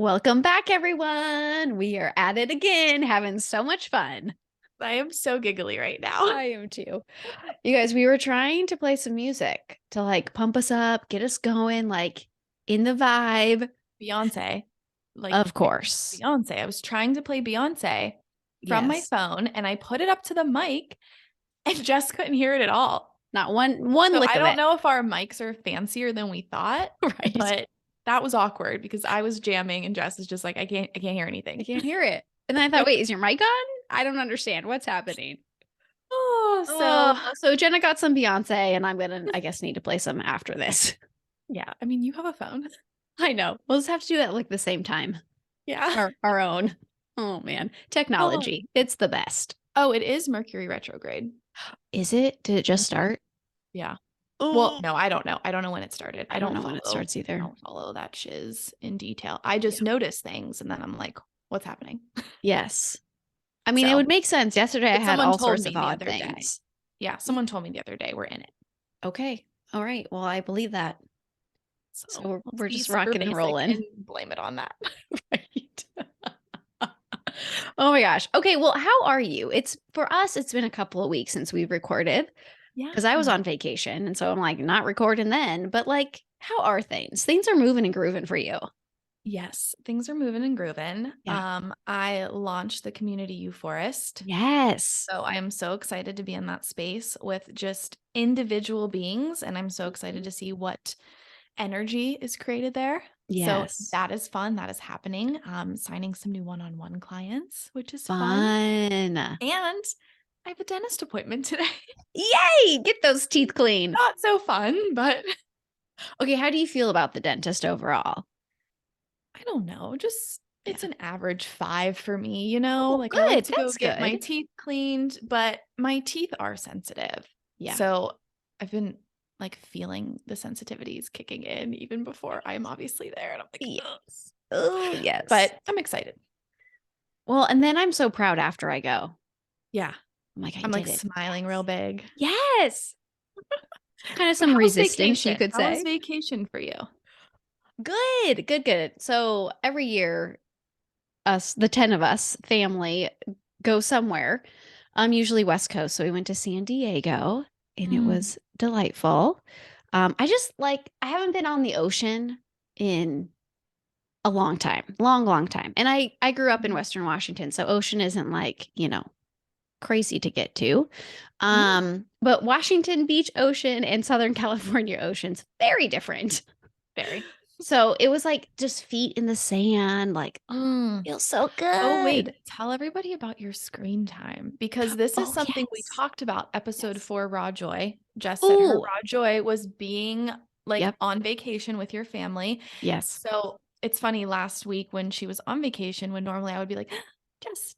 Welcome back, everyone. We are at it again, having so much fun. I am so giggly right now. I am too. You guys, we were trying to play some music to pump us up, get us going, in the vibe. Beyonce. Of course. Beyonce. I was trying to play Beyonce from my Yes. phone and I put it up to the mic and Jess couldn't hear it at all. Not one So lick I of don't it. know if our mics are fancier than we thought, Right. but that was awkward because I was jamming and Jess is just like, I can't hear anything. I can't hear it. And then I thought, wait, is your mic on? I don't understand. What's happening? So Jenna got some Beyonce, and I'm gonna, I guess, need to play some after this. Yeah. I mean, you have a phone. I know. We'll just have to do it at the same time. Yeah. Our own. Oh man. Technology. It's the best. Oh, it is Mercury retrograde. Is it? Did it just start? Yeah. Oh. Well, no, I don't know. I don't know when it started. I don't know when it starts either. I don't follow that shiz in detail. I just notice things and then I'm like, what's happening? Yes. I mean, it would make sense. Yesterday I had all sorts of odd things. Yeah, someone told me the other day we're in it. Okay. All right. Well, I believe that. So we're just super rocking and rolling. And blame it on that. Right. Oh my gosh. Okay. Well, how are you? For us, it's been a couple of weeks since we've recorded. Yeah. Because I was on vacation. And so I'm not recording then. But how are things? Things are moving and grooving for you. Yes, things are moving and grooving. Yeah. I launched the Community U Forest. Yes. So I am so excited to be in that space with just individual beings. And I'm so excited to see what energy is created there. Yes. So that is fun. That is happening. Signing some new one-on-one clients, which is fun. And I have a dentist appointment today. Yay! Get those teeth clean. Not so fun, but okay. How do you feel about the dentist overall? I don't know. Just it's an average 5 for me, you know? Oh, I good. like to go That's get my good. teeth cleaned, but my teeth are sensitive. Yeah. So I've been feeling the sensitivities kicking in even before I'm obviously there. And I'm like, yes. Oh, yes. But I'm excited. Well, and then I'm so proud after I go. Yeah. I'm smiling real big. Yes. Kind of some resistance, you could say. How was vacation for you? Good. So every year, the 10 of us, family, go somewhere. Usually West Coast. So we went to San Diego and it was delightful. I haven't been on the ocean in a long time, long time. And I grew up in Western Washington, so ocean isn't crazy to get to. But Washington Beach ocean and Southern California ocean's very different. Very. So it was just feet in the sand, feels so good. Oh, wait. Tell everybody about your screen time because this is something we talked about episode 4, Raw Joy. Jess said her Raw Joy was being on vacation with your family. Yes. So it's funny, last week when she was on vacation, when normally I would be like, Jess,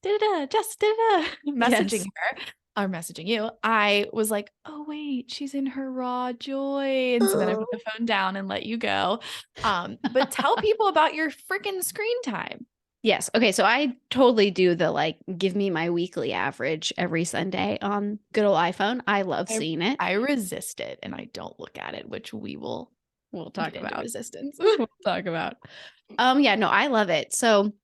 messaging her or messaging you, I was like, oh wait, she's in her Raw Joy. And so then I put the phone down and let you go. But tell people about your freaking screen time. Yes. Okay. So I totally do the give me my weekly average every Sunday on good old iPhone. I love seeing it. I resist it and I don't look at it, which we'll talk about resistance. We'll talk about. Yeah, no, I love it. So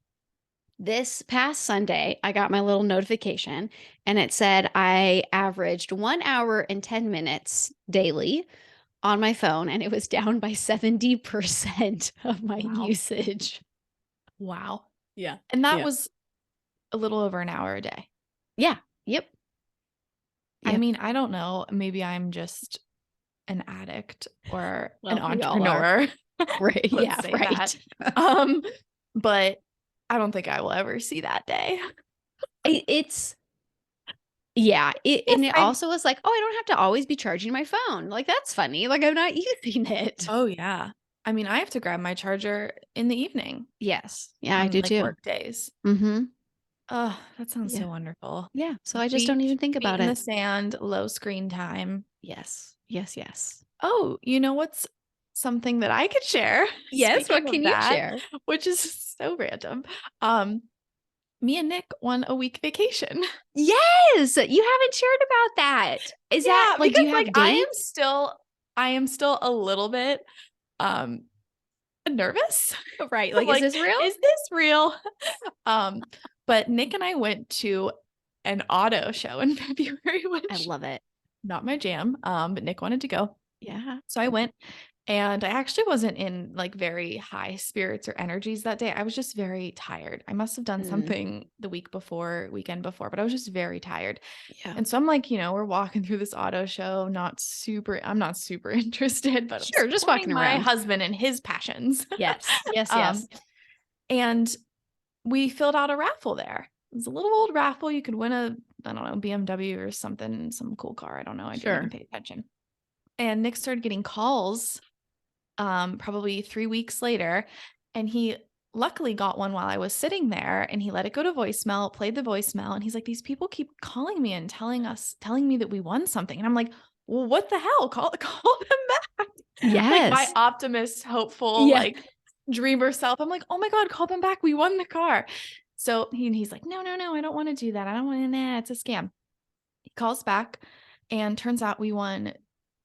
this past Sunday, I got my little notification and it said I averaged 1 hour and 10 minutes daily on my phone, and it was down by 70% of my usage. Wow. Yeah. And that was a little over an hour a day. Yeah. Yep. I mean, I don't know. Maybe I'm just an addict or an entrepreneur. Right. Yeah. Right. But I don't think I will ever see that day. And it also was like, oh, I don't have to always be charging my phone. That's funny. I'm not using it. Oh, yeah. I mean, I have to grab my charger in the evening. Yes. Yeah, I do too. Work days. Mm-hmm. Oh, that sounds so wonderful. Yeah. So I just don't even think about it. In the sand, low screen time. Yes. Oh, you know what's something that I could share? Yes. What can you share? Which is so random. Me and Nick won a week vacation. Yes. You haven't shared about that. Is that do you have dates? I am still a little bit nervous. Right. I'm Like, is like, this real? is this real? Um, but Nick and I went to an auto show in February, I which love it. not my jam. But Nick wanted to go. Yeah. So I went, and I actually wasn't in like very high spirits or energies that day. I was just very tired. I must have done Mm, something the weekend before, but I was just very tired. yeah. And so I'm like, we're walking through this auto show, I'm not super interested, but I'm Sure. Just walking supporting my around. husband and his passions. Yes. Yes. um, Yes. and we filled out a raffle there. It was a little old raffle. You could win I don't know, BMW or something, some cool car. I don't know. I didn't even Sure. pay attention. And Nick started getting calls probably 3 weeks later. And he luckily got one while I was sitting there, and he let it go to voicemail, played the voicemail. And he's like, these people keep calling me and telling me that we won something. And I'm like, well, what the hell? Call them back. Like my Yes. optimist, hopeful, Yeah. like dreamer self. I'm like, oh my God, call them back. We won the car. So he's like, no, I don't want to do that. I don't want to, nah, it's a scam. He calls back, and turns out we won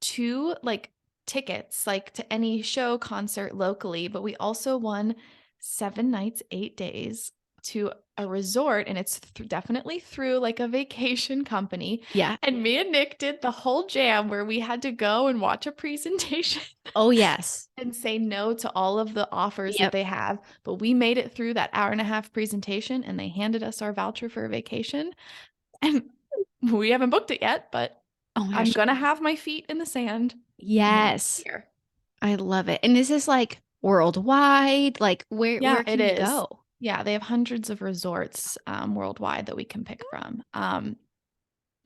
two like tickets like to any show concert locally, but we also won 7 nights, 8 days to a resort, and it's definitely through like a vacation company. Yeah. And me and Nick did the whole jam where we had to go and watch a presentation Oh, yes. and say no to all of the offers that Yep. they have. But we made it through that hour and a half presentation, and they handed us our voucher for a vacation. And we haven't booked it yet, but Oh my I'm gosh. gonna have my feet in the sand next Yes. year. I love it. And is this like worldwide? Like Yeah, where it can you is. go? Yeah, they have hundreds of resorts worldwide that we can pick from.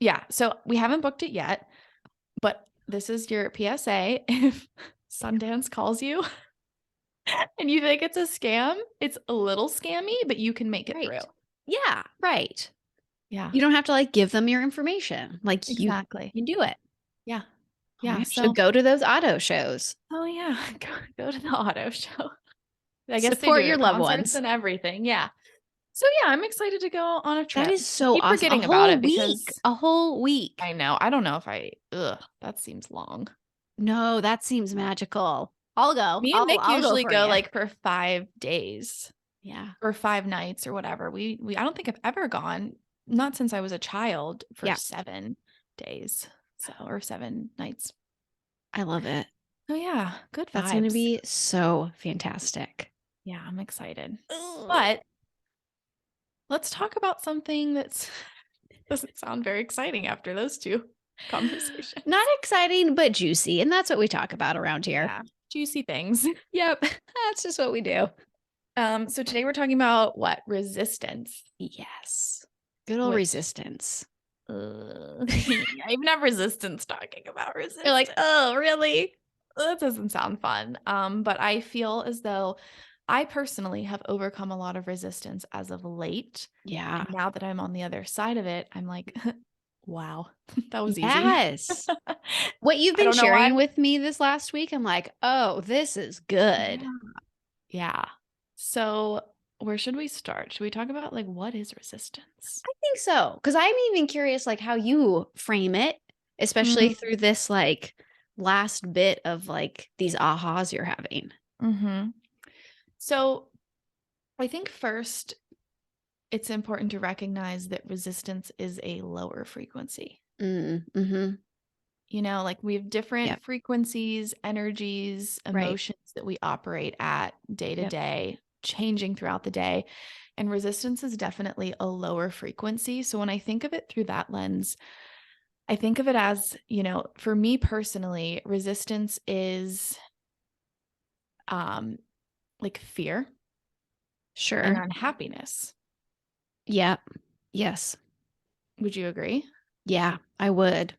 Yeah, so we haven't booked it yet, but this is your PSA. If Sundance calls you and you think it's a scam, it's a little scammy, but you can make it through. Right. Yeah, right. Yeah, You don't have to like give them your information. Like exactly. you do it. Yeah. Oh my Yeah. gosh. So So, go to those auto shows. oh yeah, go to the auto show. I guess they do Support it your at loved concerts ones. and everything. Yeah. So yeah, I'm excited to go on a That trip. is I so keep awesome. A forgetting about whole it week. because A whole week. I know. I don't know if that seems long. No, that seems magical. I'll go. Me and Nick I'll go usually for go you. like for 5 days Yeah. or 5 nights or whatever. We I don't think I've ever gone, not since I was a child, for Yeah. 7 days. So, or 7 nights. I love it. Oh yeah, good That's going to vibes. be so fantastic. Yeah, I'm excited. Ugh. But let's talk about something that's doesn't sound very exciting after those two Not conversations. exciting, but juicy. And that's what we talk about around here. Yeah, juicy things. Yep. That's just what we do. So today we're talking about what? Resistance. Yes. Good old Which resistance. I even have resistance talking about You're like, resistance. oh, really? That doesn't sound fun. But I feel as though I personally have overcome a lot of resistance as of late. Yeah. And now that I'm on the other side of it, I'm like, wow, that was easy. Yes. What you've I been don't know why. sharing with me this last week, I'm like, oh, this is good. Yeah. Yeah. So where should we start? Should we talk about like what is resistance? I think so. Because I'm even curious, like, how you frame it, especially through this, like, last bit of, like, these ahas you're having. Mm-hmm. So I think first it's important to recognize that resistance is a lower frequency. Mm-hmm. Like we have different Yep. frequencies, energies, Right. emotions that we operate at day to Yep. day, changing throughout the day. And resistance is definitely a lower frequency. So when I think of it through that lens, I think of it as, for me personally, resistance is like fear and Sure. unhappiness. Yep. Yes. Would you agree? Yeah, I would.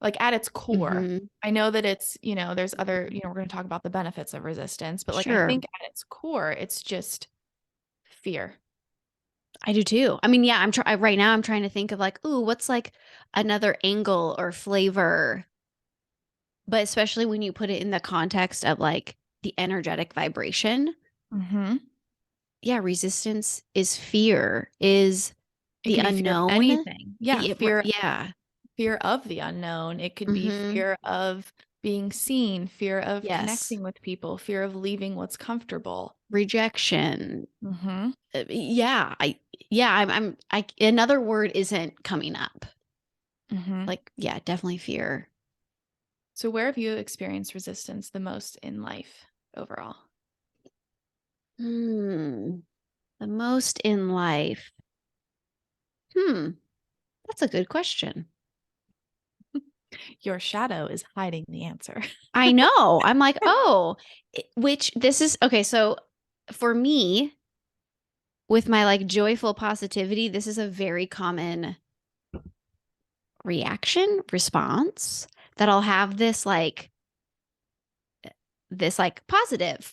Like at its core. Mm-hmm. I know that it's, there's other, we're going to talk about the benefits of resistance, but like I Sure. think at its core, it's just fear. I do too. I mean, yeah, right now I'm trying to think of like, ooh, what's like another angle or flavor, but especially when you put it in the context of like the energetic vibration. Mm-hmm. Yeah, resistance is fear, is It the could be fear of unknown. anything. Yeah, fear Yeah. fear of the unknown. It could be Mhm. fear of being seen, fear of Yes. connecting with people, fear of leaving what's comfortable. Rejection. Mm-hmm. Yeah, another word isn't coming up. Mm-hmm. Like, yeah, definitely fear. So where have you experienced resistance the most in life overall? Hmm. The most in life. Hmm. That's a good question. Your shadow is hiding the answer. I know. I'm like, oh, which this is okay. So for me, with my like joyful positivity, this is a very common reaction, response that I'll have this like positive,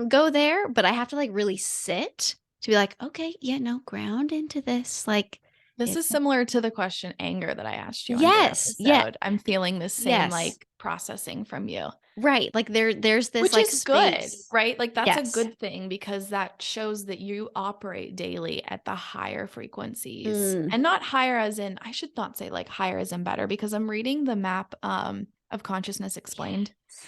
go there, but I have to like really sit to be like, okay, yeah, no, ground into this. Like, This is it's similar to the question anger that I asked you on your yes, yeah, episode. I'm feeling the same yes, like processing from you. right. Like there's this Which like is good, space. right? Like that's a Yes. good thing because that shows that you operate daily at the higher frequencies. Mm, And not higher as in, I should not say like higher as in better because I'm reading the map of consciousness explained. yes.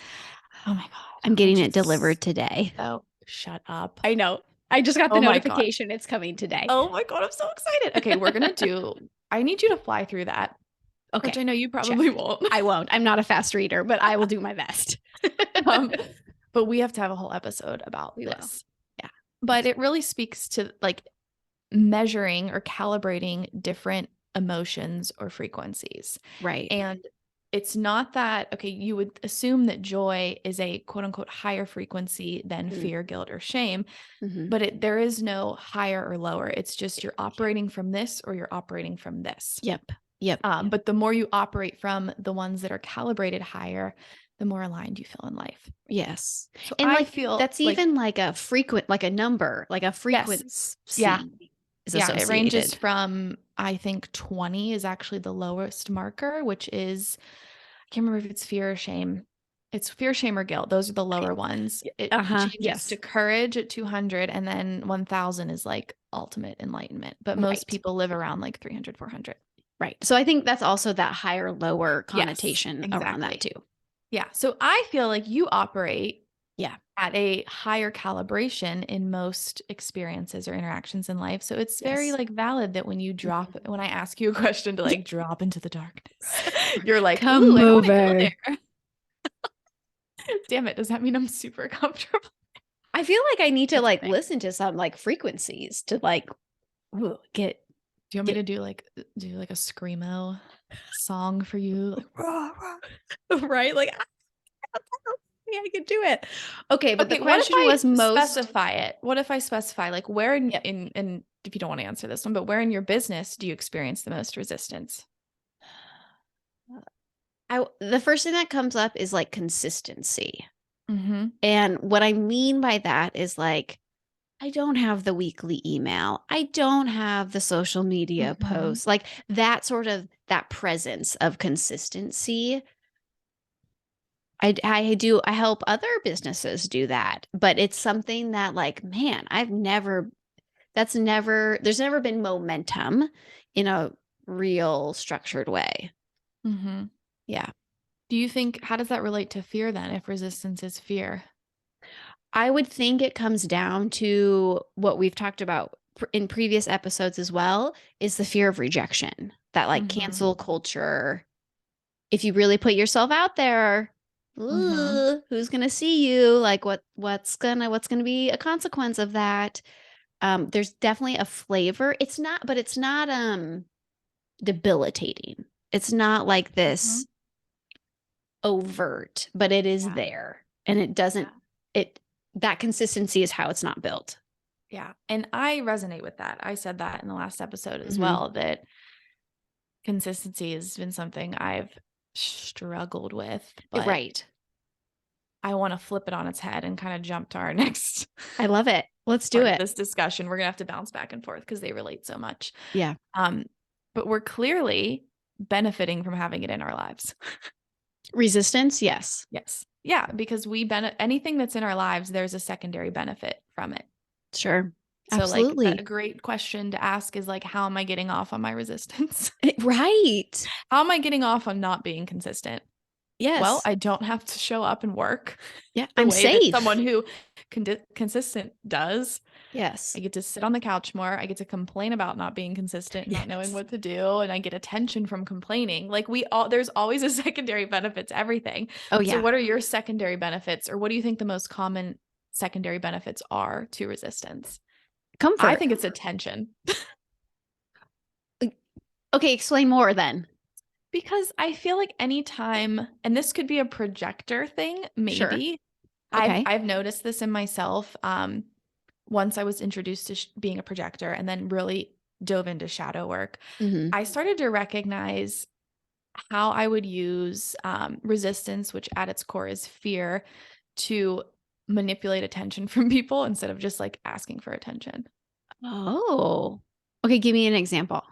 Oh my God, I'm getting which it is delivered today. so shut up. I know. I just got the Oh my God. notification. It's coming today. Oh my God, I'm so excited. Okay, I need you to fly through that, which Okay. I know you Check. probably won't. I won't. I'm not a fast reader, but I will do my best. Um, but we have to have a whole episode about We will. this. Yeah. But it really speaks to like measuring or calibrating different emotions or frequencies. Right. And it's not that, okay, you would assume that joy is a quote unquote higher frequency than Mm-hmm. fear, guilt, or shame, Mm-hmm. but there is no higher or lower. It's just you're Yep. operating from this or you're operating from this. Yep. Yep. But the more you operate from the ones that are calibrated higher, the more aligned you feel in life. Yes. So And I like feel that's like, even like a frequent, like a number, like a yes, yeah, frequency is yeah, it ranges associated. from, I think 20 is actually the lowest marker, which is, I can't remember if it's fear or shame. It's fear, shame, or guilt. Those are the lower Right. ones. It Uh-huh. changes to Yes. courage at 200, and then 1000 is like ultimate enlightenment. But most Right. people live around like 300, 400. Right. So I think that's also that higher lower Yes, connotation around that exactly. too. Yeah. So I feel like you operate Yeah. at a higher calibration in most experiences or interactions in life. So it's very Yes. like valid that when you Mhm. drop, when I ask you a question to Yeah. like drop into the darkness, you're like, ooh, Come I don't want to go over. there. Damn it. Does that mean I'm super comfortable? I feel like I need to That's like kidding. listen to some like frequencies to like ooh, Do you want me get to do like a screamo song for you? Like, rah, rah. right. Like yeah, I could do it. Okay, but the Okay, what if question I was most specify it? What if I specify like where in yep. in if you don't want to answer this one, but where in your business do you experience the most resistance? The first thing that comes up is like consistency. Mm-hmm. And what I mean by that is like I don't have the weekly email. I don't have the social media Mm-hmm. posts. Like that sort of that presence of consistency. I help other businesses do that, but it's something that like, man, there's never been momentum in a real structured way. Mm-hmm. Yeah. Do you think how does that relate to fear then if resistance is fear? I would think it comes down to what we've talked about in previous episodes as well is the fear of rejection, that like Mm-hmm. cancel culture. If you really put yourself out there, Mm-hmm. who's gonna see you? Like what's gonna be a consequence of that? There's definitely a flavor. It's not debilitating. It's not like Mm-hmm. this overt, but it is Yeah. there. And it doesn't Yeah. it that consistency is how it's not built. Yeah. And I resonate with that. I said that in the last episode as Hmm. well, that consistency has been something I've struggled with, but Right. I want to flip it on its head and kind of jump to our next I love it. Let's do part of it. this discussion. We're gonna have to bounce back and forth because they relate so much. Yeah. Um, but we're clearly benefiting from having it in our lives. Resistance, yes. Yes. Yeah, because anything that's in our lives, there's a secondary benefit from it. Sure. So like a Absolutely. great question to ask is like, how am I getting off on my resistance? Right. How am I getting off on not being consistent? Well, Yes. I don't have to show up and work Yeah. the I'm way that someone safe. who consistent does. I Yes. get to sit on the couch more. I get to complain about not being consistent and not knowing Yes. what to do. And I get attention from complaining. Like there's always a secondary benefit to everything. Oh, So yeah. what are your secondary benefits, or what do you think the most common secondary benefits are to resistance? I Comfort. think it's attention. Okay. Explain more then. Because I feel like anytime, and this could be a projector thing, Sure. maybe. Okay. I've noticed this in myself. Once I was introduced to being a projector and then really dove into shadow work, Hmm. I started to recognize how I would use resistance, which at its core is fear, to manipulate attention from people instead of just like asking for attention. Oh. Okay. Give me an example.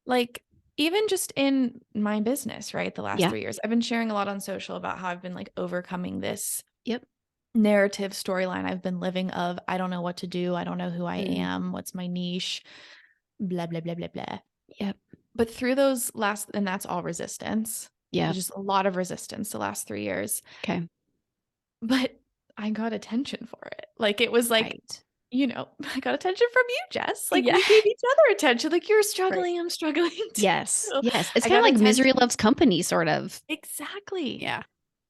Like, even just in my business, right? The last Yeah. 3 years, I've been sharing a lot on social about how I've been like overcoming this Yep. narrative storyline I've been living of I don't know what to do. I don't know who I Mm. am. What's my niche? Blah, blah, blah, blah, blah. Yep. But through those last, and that's all resistance. There's Yep. just a lot of resistance the last 3 years. Okay. But I got attention for it. Like, it was like, Right. I got attention from you, Jess. Like, Yeah. we gave each other attention. Like, you're Right. struggling, I'm struggling too. Yes. So Yes. It's I kind of got like misery attention. loves company, sort of. Exactly. Yeah.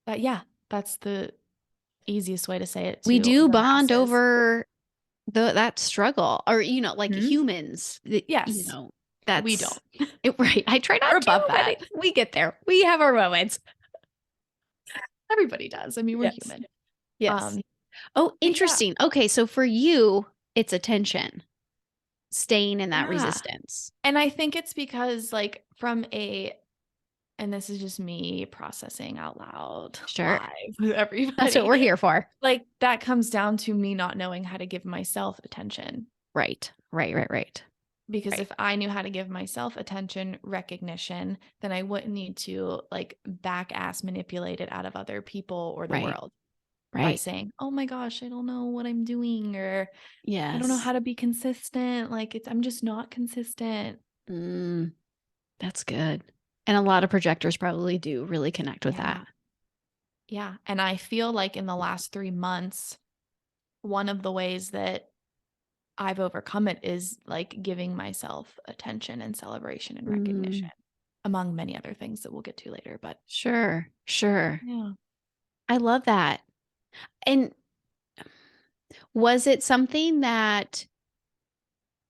But yeah, that's the easiest way to say it We to do the bond masses. over that struggle, or, like Mhm. humans, Yes, we don't. that's it, right. I try We're not above to, but that. we get there. We have our moments. Everybody does. I mean, we're Yes. human. Yes. Um, Oh, but yeah. interesting. Okay. So for you, it's attention, staying in that Yeah. resistance. And I think it's because like and this is just me processing out loud Sure. live with That's what everybody. we're here for. Like, that comes down to me not knowing how to give myself attention. Right. Right. Right. Right. Because Right. if I knew how to give myself attention, recognition, then I wouldn't need to like back ass manipulate it out of other people or the Right. world by Right. saying, "Oh my gosh, I don't know what I'm doing," or "I don't know how Yes. to be consistent." Like, I'm just not consistent. Mm, that's good. And a lot of projectors probably do really connect with that. Yeah. Yeah. And I feel like in the last 3 months, one of the ways that I've overcome it is like giving myself attention and celebration and recognition, Mm, among many other things that we'll get to later. But sure. Sure. yeah. I love that. And was it something that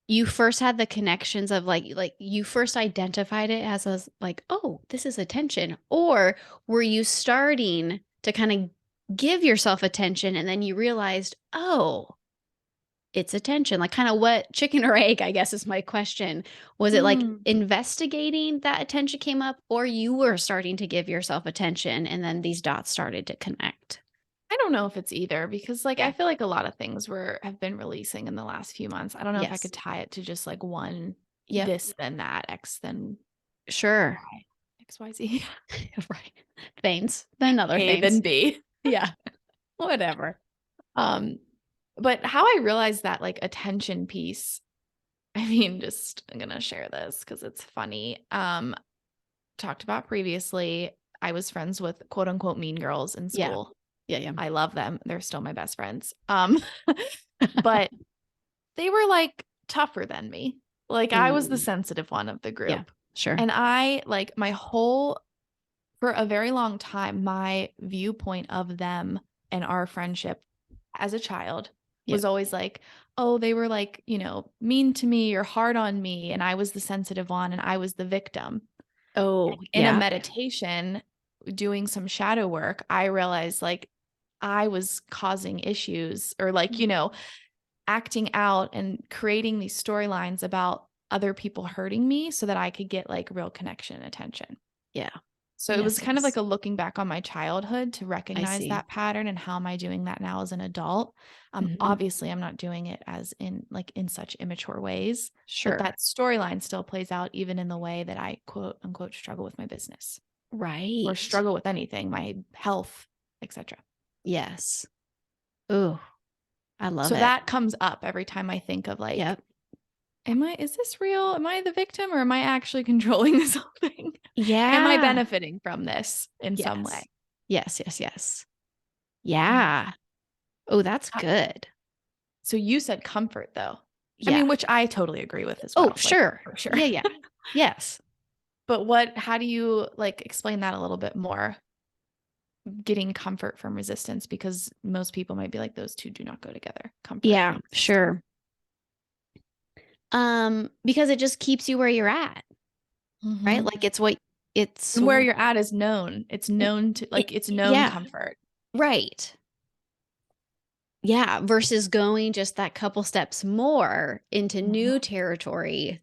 you first had the connections of, like you first identified it as like, oh, this is attention, or were you starting to kind of give yourself attention and then you realized, oh, it's attention? Like, kind of what, chicken or egg, I guess, is my question. Was it like Mm. investigating that attention came up, or you were starting to give yourself attention and then these dots started to connect? I don't know if it's either because like I Yeah. feel like a lot of things have been releasing in the last few months. I don't know if I Yes. could tie it to just like one Yep. this then that X then Sure. Y. XYZ. Right. Things, then other A then things. B. Yeah. Whatever. Um but how I realized that like attention piece, I mean, just I'm gonna share this because it's funny. Talked about previously, I was friends with quote unquote mean girls in Yeah. school. Yeah. Yeah. I love them. They're still my best friends. But they were like tougher than me. Like, I was the Mm, sensitive one of the yeah. group. Sure. And I like for a very long time, my viewpoint of them and our friendship as a child Yep. was always like, oh, they were like, mean to me or hard on me. And I was the sensitive one and I was the victim. Oh, In a yeah. meditation, doing some shadow work, I realized like I was causing issues or like, Mm. acting out and creating these storylines about other people hurting me so that I could get like real connection and attention. Yeah. So it was Yes, kind of like yes. a looking back on my childhood to I recognize see. that pattern and how am I doing that now as an adult? Mhm. Obviously I'm not doing it as in such immature ways, but Sure. that storyline still plays out even in the way that I quote unquote struggle with my business or Right. struggle with anything, my health, etc. Yes. Ooh, I love So it. that comes up every time I think of like, Yep. is this real? Am I the victim or am I actually controlling this whole thing? Am I Yeah. benefiting from this in some Yes. way? Yes, yes, yes. Yeah. Yeah. Oh, that's Uh, good. So you said comfort though. I Yeah. mean, which I totally agree with as Oh, well, like sure. for sure. Yeah, yeah. Yes. But how do you like explain that a little bit more? Getting comfort from resistance, because most people might be like, those two do not go together, comfort Yeah, and resistance. sure. Because it just keeps you where you're at, right? Mm-hmm. Like it's And where you're at is known. It's known to like it's known yeah, comfort. right. Yeah, versus going just that couple steps more into new Mhm. territory.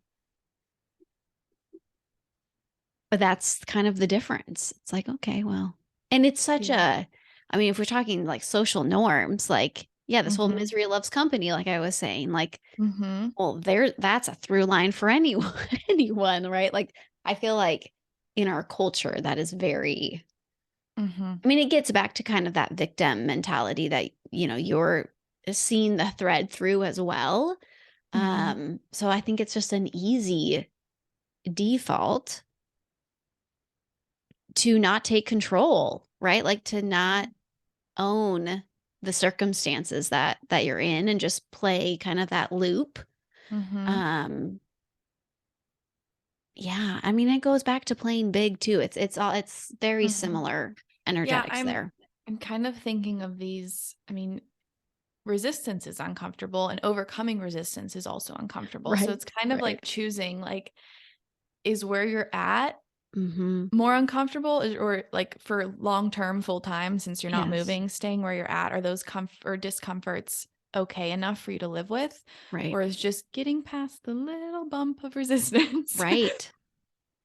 But that's kind of the difference. It's like, okay, well, and it's such Yeah. a, I mean, if we're talking like social norms, like, yeah, this whole Mhm. misery loves company, like I was saying, like, Mhm. well, that's a through line for anyone, anyone, right? Like, I feel like in our culture, that is very, Mhm. I mean, it gets back to kind of that victim mentality that, you're seeing the thread through as well. Mhm. So I think it's just an easy default to not take control, right? Like to not own the circumstances that you're in and just play kind of that loop. Mhm. Um yeah, I mean it goes back to playing big too. It's very Mhm. similar Yeah, energetics I'm there. I'm kind of thinking of these, I mean, resistance is uncomfortable and overcoming resistance is also uncomfortable. So Right. it's kind of Right. like choosing like, is where you're at Mhm. more uncomfortable, or like for long term full time, since you're not Yes. moving, staying where you're at, are those comfort or discomforts okay enough for you to live with, Right. or is just getting past the little bump of resistance Right.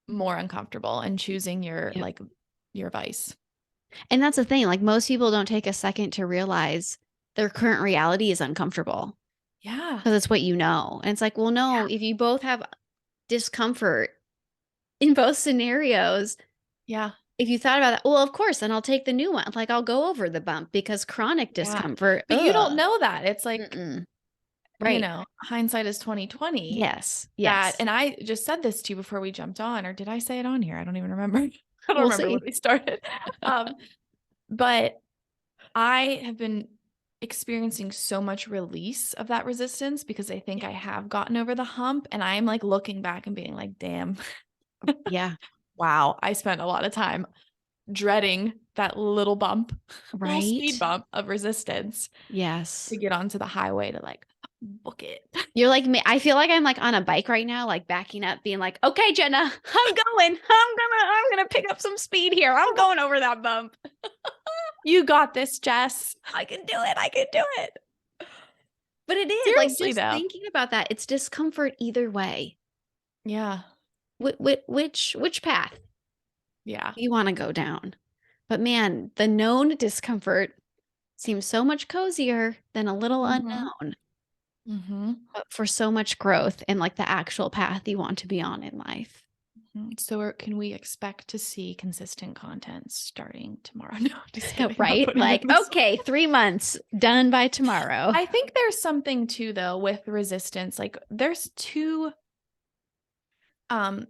more uncomfortable, and choosing your Yep. like your vice? And that's the thing, like most people don't take a second to realize their current reality is uncomfortable Yeah. because it's what you know. And it's like, well, no, if you both have discomfort in both scenarios, Yeah. if you thought about that, well, of course, then I'll take the new one. Like I'll go over the bump because chronic Yeah. discomfort, But you don't know that. It's like, mm-mm. Right. hindsight is 2020. Yes. That, Yes. and I just said this to you before we jumped on, or did I say it on here? I don't even remember. I don't We'll remember when see. we started. Um, but I have been experiencing so much release of that resistance, because I think Yeah. I have gotten over the hump, and I'm like looking back and being like, damn, Yeah. wow, I spent a lot of time dreading that little bump, little speed Right. bump of resistance to Yes. get onto the highway to like book it. You're like me. I feel like I'm like on a bike right now, like backing up, being like, okay, Jenna, I'm gonna pick up some speed here. I'm going over that bump. You got this, Jess. I can do it. I can do it. But it is like Seriously just though. thinking about that, it's discomfort either way. Yeah. Which path Yeah. you want to go down? But man, the known discomfort seems so much cozier than a little Mm-hmm. unknown, Mm-hmm. but for so much growth and like the actual path you want to be on in life. So can we expect to see consistent content starting tomorrow? No, just kidding. I'm Right? putting you Like, on the spot. okay, 3 months done by tomorrow. I think there's something too, though, with resistance. Like there's two um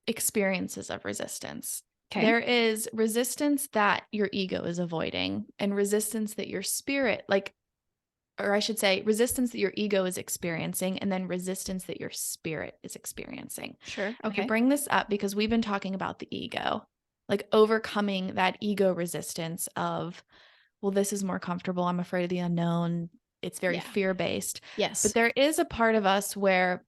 experiences of resistance. Okay. There is resistance that your ego is avoiding, and resistance that your spirit, like, or I should say, resistance that your ego is experiencing, and then resistance that your spirit is experiencing. Sure. And I Okay. bring this up because we've been talking about the ego, like overcoming that ego resistance of, well, this is more comfortable. I'm afraid of the unknown. It's very Yeah. fear based. But Yes. there is a part of us where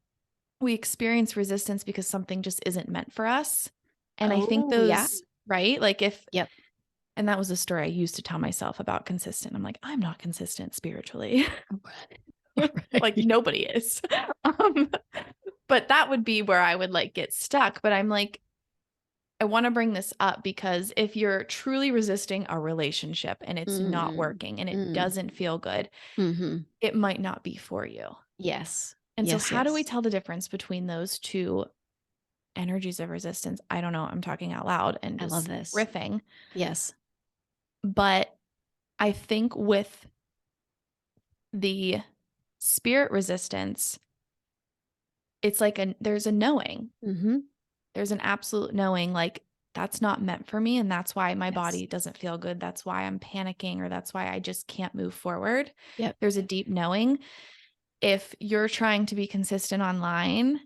we experience resistance because something just isn't meant for us. And I think Oh, yeah. those, right? Like if, Yep. and that was a story I used to tell myself about consistent. I'm like, I'm not consistent spiritually. Like Right. nobody is. Um, but that would be where I would like get stuck. But I'm like, I want to bring this up because if you're truly resisting a relationship and it's not Mm, working and it mm, doesn't feel good, hmm. it might not be for you. Yes. And so, Yes. how do we Yes. tell the difference between those two energies of resistance? I don't know. I'm talking out loud and I love just this. riffing. Yes. But I think with the spirit resistance, it's like there's a knowing. Mm-hmm. There's an absolute knowing, like, that's not meant for me. And that's why my Yes. body doesn't feel good. That's why I'm panicking, or that's why I just can't move forward. Yep. There's a deep knowing. If you're trying to be consistent online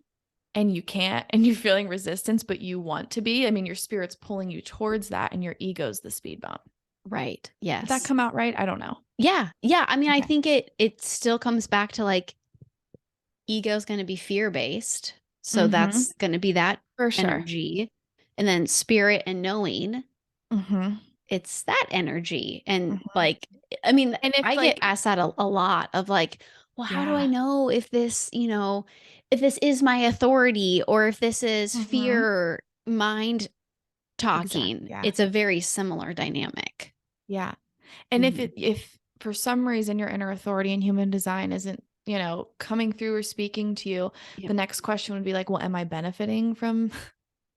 and you can't, and you're feeling resistance, but you want to be, I mean, your spirit's pulling you towards that and your ego's the speed bump. Right. Did that Yes. come out right? I don't know. Yeah. Yeah. I mean, I Okay. think it still comes back to like ego is going to be fear based. So Mm-hmm. that's going to be that For sure. energy. And then spirit and knowing, Mm-hmm. it's that energy. And Mm-hmm. like, I mean, And if I get like, asked that a lot of like, well, how do I yeah. know if this, if this is my authority or if this is Mm-hmm. fear mind Exact. talking? Yeah. It's a very similar dynamic. Yeah. And Mhm. if for some reason your inner authority in human design isn't, coming through or speaking to you, Yep. the next question would be like, well, am I benefiting from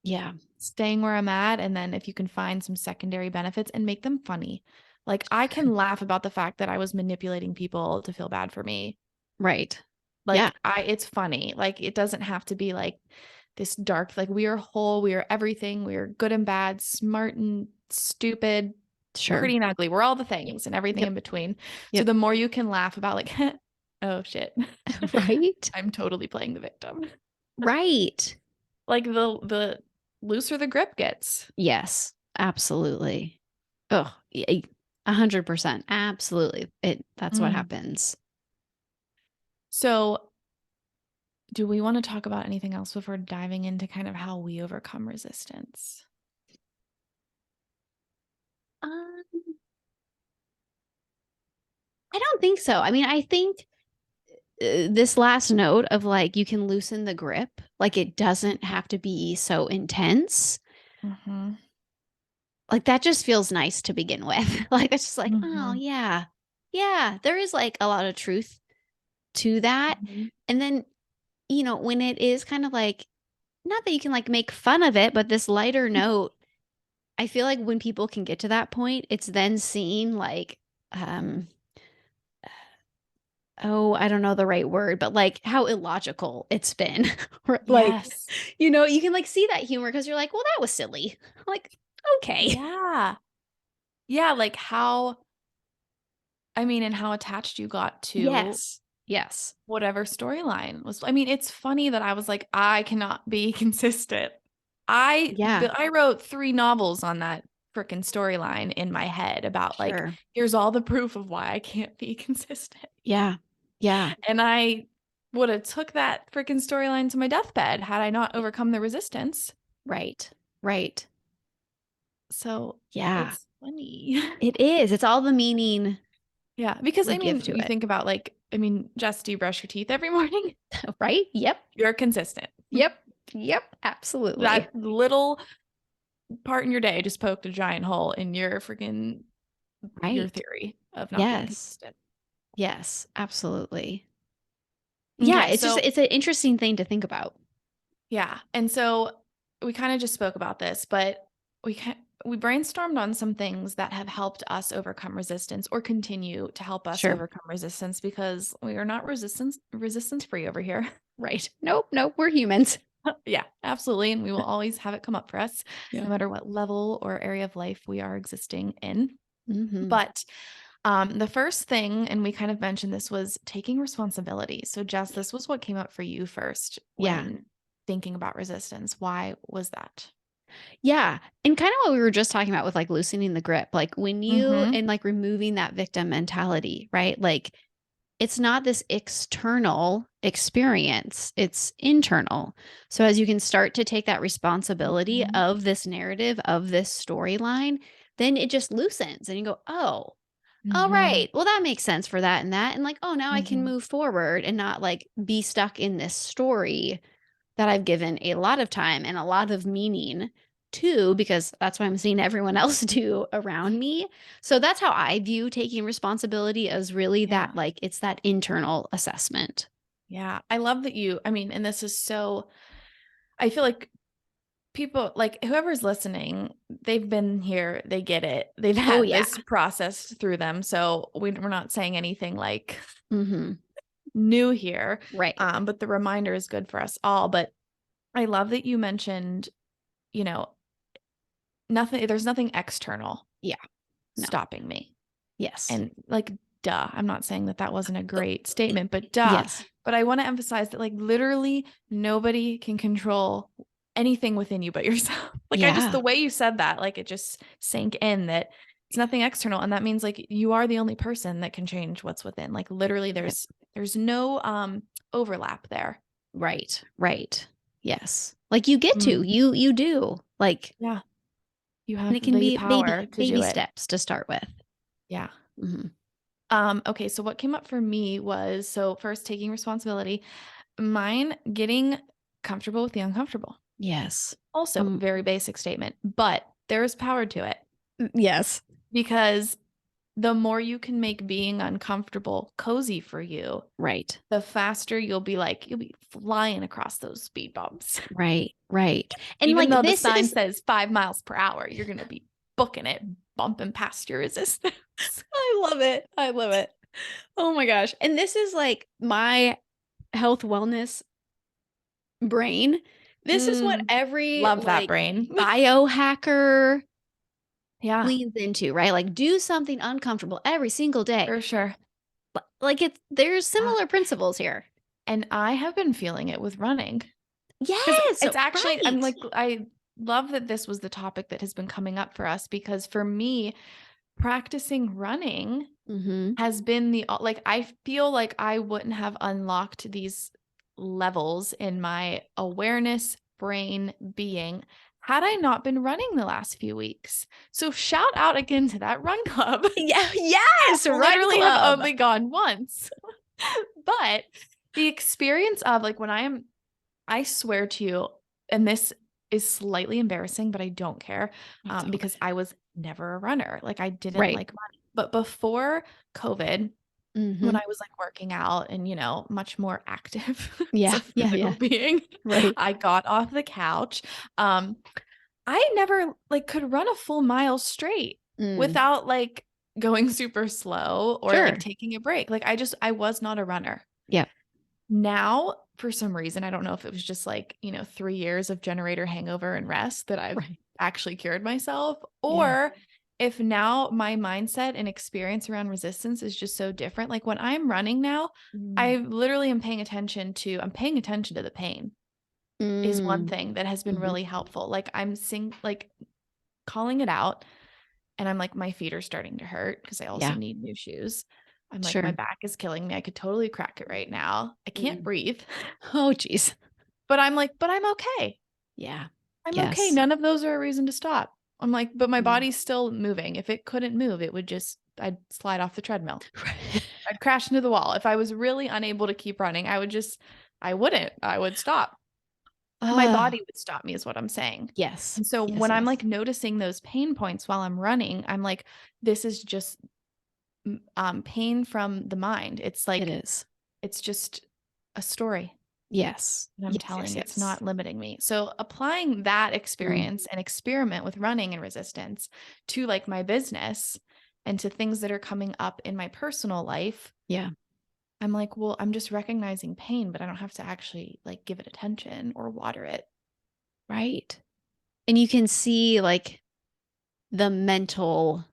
Yeah. staying where I'm at? And then if you can find some secondary benefits and make them funny. Like I can laugh about the fact that I was manipulating people to feel bad for me. Right. Yeah. Like it's funny. Like it doesn't have to be like this dark, like we are whole, we are everything, we are good and bad, smart and stupid, Sure. pretty and ugly. We're all the things and everything Yep. in between. So Yep. the more you can laugh about like, oh shit, Right. I'm totally playing the victim. Right. Like the looser the grip gets. Yes. Absolutely. Oh, 100%. Absolutely. That's what Mm. happens. So do we want to talk about anything else before diving into kind of how we overcome resistance? Um, I don't think so. I mean, I think this last note of like you can loosen the grip, like it doesn't have to be so intense. Mm-hmm. Like that just feels nice to begin with. Like it's just like, oh Mm-hmm. yeah. Yeah, there is like a lot of truth to that. Mm-hmm. And then, when it is kind of like not that you can like make fun of it, but this lighter note, I feel like when people can get to that point, it's then seen like um oh, I don't know the right word, but like how illogical it's been. Or, like, Yes. you can like see that humor because you're like, well, that was silly. Like, okay. Yeah. Yeah, like how, I mean, and how attached you got to Yes. Yes. whatever storyline was. I mean, it's funny that I was like, I cannot be consistent. I Yeah, I wrote 3 novels on that freaking storyline in my head about like, sure. here's all the proof of why I can't be consistent. Yeah. Yeah. And I would have took that freaking storyline to my deathbed had I not overcome the resistance. Right. Right. So Yeah. it's funny. It is. It's all the meaning Yeah, because we I give mean, to you it. think about like, I mean, Jess, do you brush your teeth every morning? Right? Yep. You're consistent. Yep. Yep. Absolutely. That little part in your day just poked a giant hole in your Right. theory of not being Yes. consistent. Yes. Absolutely. Yeah. Okay, It's just, so it's an interesting thing to think about. yeah, and so we kind of just spoke about this, but we brainstormed on some things that have helped us overcome resistance or continue to help us Sure. overcome resistance because we are not resistance free over here. Right. Nope. Nope. We're humans. Yeah, absolutely. And we will always have it come up for us, Yeah. no matter what level or area of life we are existing in. Hmm. But the first thing, and we kind of mentioned this, was taking responsibility. So, Jess, Yeah. this was what came up for you first Yeah. when thinking about resistance. Why was that? Yeah. And kind of what we were just talking about with like loosening the grip, like when you Mm-hmm. and like removing that victim mentality, right? Like it's not this external experience, it's internal. So as you can start to take that responsibility Mm-hmm. of this narrative, of this storyline, then it just loosens and you go, oh, all Mm-hmm. right. Well, that makes sense for that and that. And like, oh, now I can Mm-hmm. move forward and not like be stuck in this story that I've given a lot of time and a lot of meaning to, because that's what I'm seeing everyone else do around me. So that's how I view taking responsibility as really Yeah. that, like, it's that internal assessment. Yeah. I love that I mean, and this is so, I feel like people, like whoever's listening, they've been here, they get it. They've Oh, had yeah. this processed through them. So we're not saying anything like Hmm. new here. Right. But the reminder is good for us all. But I love that you mentioned, you know, there's nothing external Yeah. No. stopping me. Yes. And like, duh, I'm not saying that wasn't a great statement, but duh. Yes. But I want to emphasize that like literally nobody can control anything within you but yourself. Like Yeah. the way you said that, like it just sank in that it's nothing external. And that means like you are the only person that can change what's within. Like literally there's no overlap there. Right. Right. Yes. Like you get to, Mm. you do like, Yeah. You and have it can the be power to baby do it. steps to start with. Yeah. Mm-hmm. Okay, so what came up for me was so first taking responsibility, mine getting comfortable with the uncomfortable. Yes. Also, very basic statement, but there's power to it Yes. because the more you can make being uncomfortable cozy for you, Right. the faster you'll be flying across those speed bumps. Right. Right. And Even like though the this sign is, says 5 miles per hour, you're going to be booking it, bumping past your resistance. I love it. I love it. Oh my gosh. And this is like my health wellness brain. This is what Mm, every love that like brain. biohacker Yeah, leans into, right? Like do something uncomfortable every single day. for sure. Like there's Yeah. similar principles here. And I have been feeling it with running because Yes, it's actually, I'm right. like, I love that this was the topic that has been coming up for us because for me, practicing running Mm-hmm. has been like, I feel like I wouldn't have unlocked these levels in my awareness, brain, being had I not been running the last few weeks. So shout out again to that run club. Yeah, yes, Run Literally have Club. only gone once. But the experience of like I swear to you, and this is slightly embarrassing, but I don't care It's okay. because I was never a runner. Like I didn't Right. like running. But before COVID, when Mm-hmm. I was like working out and, much more active as Yeah, a yeah, physical yeah. being, Right. I got off the couch. Um, I never like could run a full mile straight Mm. without like going super slow or like Sure. taking a break. Like I was not a runner. Yep. Now, for some reason, I don't know if it was just like, 3 years of generator hangover and rest that I've Right. actually cured myself, Yeah. or if now my mindset and experience around resistance is just so different. Like when I'm running now, Mm. I literally am I'm paying attention to the pain is one Mm. thing that has been Mm-hmm. really helpful. Like like calling it out and I'm like, my feet are starting to hurt because I also Yeah. need new shoes. I'm like, my Sure. back is killing me. I could totally crack it right now. I can't Mm. breathe. Oh, geez. But I'm like, but I'm okay. Yeah. I'm okay. Yes. None of those are a reason to stop. I'm like, but my Mm. body's still moving. If it couldn't move, I'd slide off the treadmill. I'd crash into the wall. If I was really unable to keep running, I wouldn't. I would stop. My Ah, body would stop me, is what I'm saying. yes. And so Yes, when I'm yes. like noticing those pain points while I'm running, I'm like, this is just pain from the mind. It is. It's just a story Yes. that I'm Yes, yes, telling. It's yes. not limiting me. So applying that Mm. experience and experiment with running and resistance to like my business and to things that are coming up in my personal life, Yeah. I'm like, well, I'm just recognizing pain, but I don't have to actually like give it attention or water it. Right. And you can see like the mental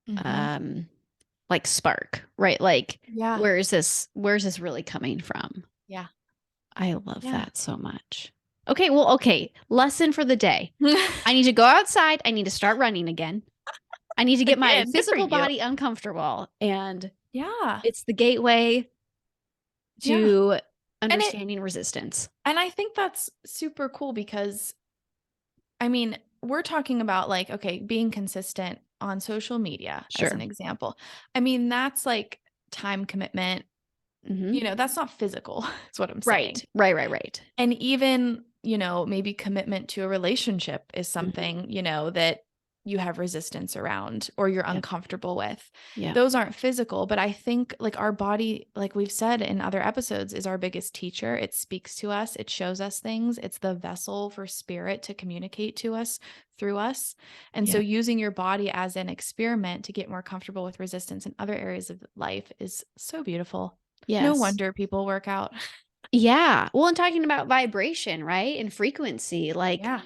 Mm-hmm. um like spark, right? Like Yeah. where's this really coming from? Yeah. I love Yeah. that so much. Okay, well, okay, lesson for the day. I need to go outside. I need to start running again. I need to get my Again, good for physical you. body uncomfortable. And Yeah. it's the gateway Yeah. to And understanding resistance. I think that's super cool because I mean, we're talking about like, okay, being consistent on social media as an Sure. example. I mean, that's like time commitment, Hmm. that's not physical, is what I'm saying. Right. Right. Right. Right. And even, maybe commitment to a relationship is Hmm. something, that you have resistance around or you're Yeah. uncomfortable with. Yeah. Those aren't physical, but I think like our body, like we've said in other episodes, is our biggest teacher. It speaks to us, it shows us things, it's the vessel for spirit to communicate to us through us. And so Yeah. using your body as an experiment to get more comfortable with resistance in other areas of life is so beautiful. No Yes. wonder people work out. Yeah. Well, and talking about vibration, right? And frequency, like Yeah.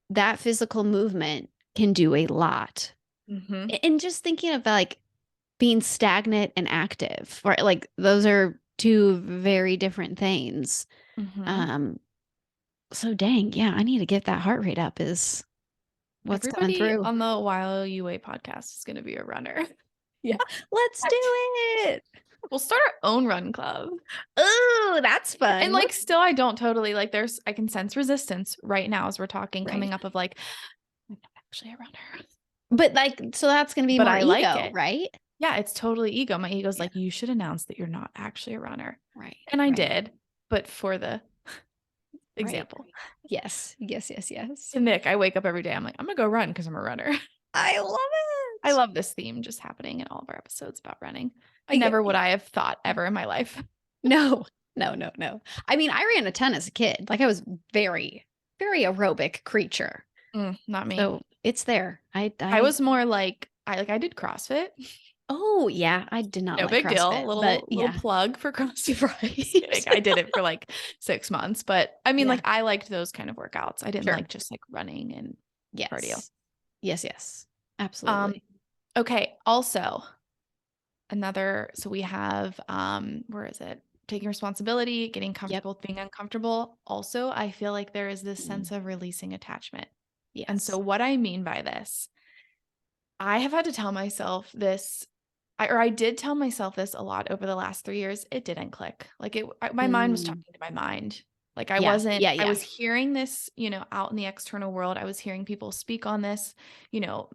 that physical movement can do a lot. Mm-hmm. And just thinking of like being stagnant and active, right? Like those are two very different things. Mm-hmm. Um, so dang, yeah, I need to get that heart rate up is what's coming Everybody through. on the While You Wait podcast is going to be a runner. Yeah. Let's do it. We'll start our own run club. Ooh, that's And fun. like still I don't totally like I can sense resistance right now as we're talking Right. coming up of like I'm not actually a runner. But like, so that's going to be But more I like ego, it. right? Yeah, it's totally ego. My ego's Yeah. like, you should announce that you're not actually a runner. Right. And I Right. did, but for the Right. example. Yes. Yes. Yes. Yes. To Nick, I wake up every day. I'm like, I'm gonna go run because I'm a runner. I love I it. love this theme just happening in all of our episodes about running. I, Never would I have thought ever in my life. no, no, no, no. I mean, I ran a ton as a kid. Like I was very, very aerobic creature. Not me. So it's there. I was more like I did CrossFit. oh yeah, I did not No like big deal. CrossFit, but Little yeah, plug for CrossFit. Just kidding. right. I did it for like 6 months, but I mean, Yeah, like I liked those kind of workouts. I didn't sure. like just like running and cardio. Yes. Yes, yes. Um, Absolutely. okay. Also, so we have where is it? Taking responsibility, getting Yep. comfortable with being uncomfortable. Also, I feel like there is this Mm, sense of releasing attachment. And so yes. what I mean by this, I have had to tell myself this I did tell myself this a lot over the last 3 years. It didn't click. Like my mind was Mm, talking to my mind. Like yeah, yeah, I yeah. was hearing this, out in the external world. I was hearing people speak on this,